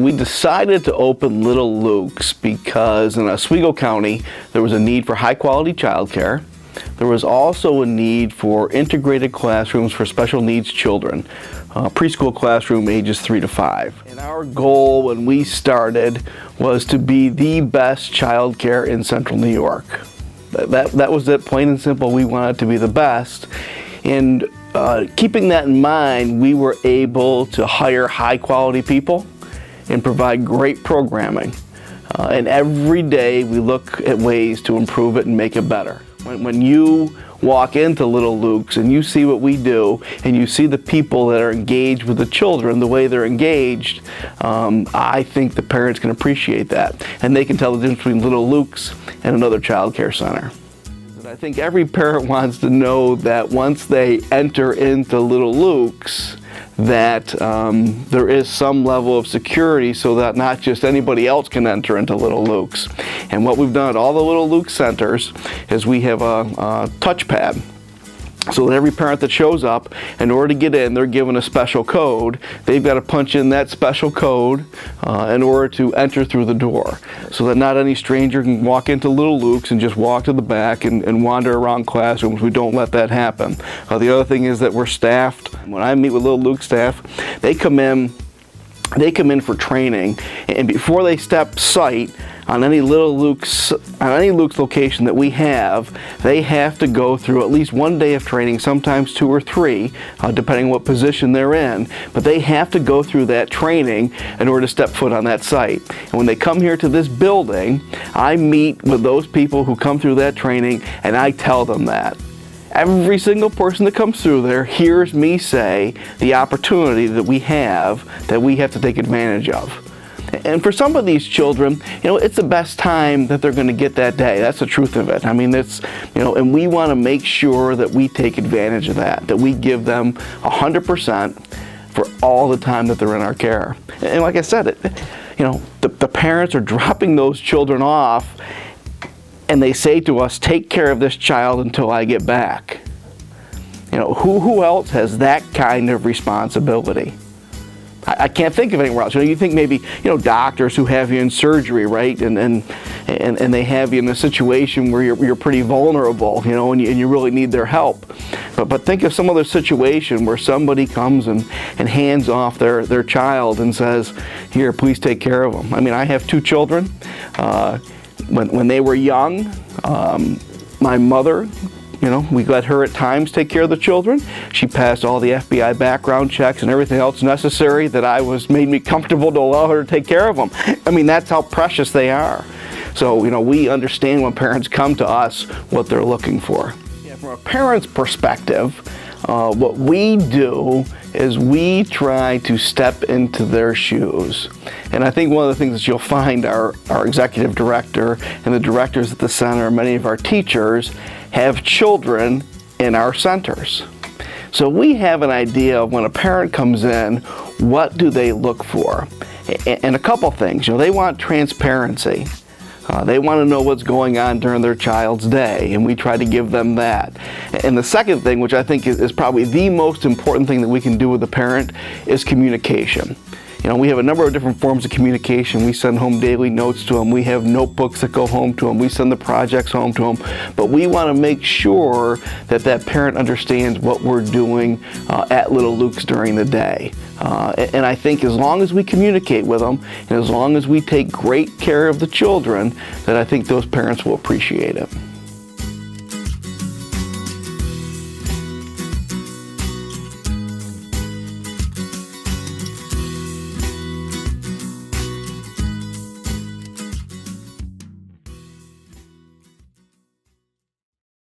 We decided to open Little Luke's because in Oswego County there was a need for high quality childcare. There was also a need for integrated classrooms for special needs children, preschool classroom ages 3 to 5. And our goal when we started was to be the best childcare in Central New York. That was it, plain and simple. We wanted to be the best. And keeping that in mind, we were able to hire high quality people and provide great programming. And every day we look at ways to improve it and make it better. When you walk into Little Luke's and you see what we do and you see the people that are engaged with the children, the way they're engaged, I think the parents can appreciate that. And they can tell the difference between Little Luke's and another child care center. I think every parent wants to know that once they enter into Little Luke's, that there is some level of security so that not just anybody else can enter into Little Luke's. And what we've done at all the Little Luke's centers is we have a touchpad. So that every parent that shows up, in order to get in, they're given a special code. They've got to punch in that special code in order to enter through the door. So that not any stranger can walk into Little Luke's and just walk to the back and wander around classrooms. We don't let that happen. The other thing is that we're staffed. When I meet with Little Luke's staff, they come in for training, and before they step sight on any Luke's location that we have, they have to go through at least 1 day of training, sometimes 2 or 3, depending on what position they're in. But they have to go through that training in order to step foot on that site. And when they come here to this building, I meet with those people who come through that training, and I tell them that. Every single person that comes through there hears me say the opportunity that we have to take advantage of. And for some of these children, it's the best time that they're going to get that day. That's the truth of it. I mean, and we want to make sure that we take advantage of that we give them 100% for all the time that they're in our care. And like I said, the parents are dropping those children off, and they say to us, take care of this child until I get back. Who else has that kind of responsibility? I can't think of anywhere else. You think maybe, doctors who have you in surgery, right? And they have you in a situation where you're pretty vulnerable, and you really need their help. But think of some other situation where somebody comes and hands off their child and says, here, please take care of them. I mean, I have 2 children. When they were young, my mother, we let her at times take care of the children. She passed all the FBI background checks and everything else necessary that made me comfortable to allow her to take care of them. I mean, that's how precious they are. So, we understand when parents come to us what they're looking for. Yeah, from a parent's perspective, what we do is we try to step into their shoes. And I think one of the things that you'll find our executive director and the directors at the center, many of our teachers, have children in our centers. So we have an idea of when a parent comes in, what do they look for? And a couple things. They want transparency. They want to know what's going on during their child's day, and we try to give them that. And the second thing, which I think is probably the most important thing that we can do with the parent, is communication. We have a number of different forms of communication. We send home daily notes to them. We have notebooks that go home to them. We send the projects home to them. But we want to make sure that parent understands what we're doing at Little Luke's during the day. And I think as long as we communicate with them, and as long as we take great care of the children, that I think those parents will appreciate it.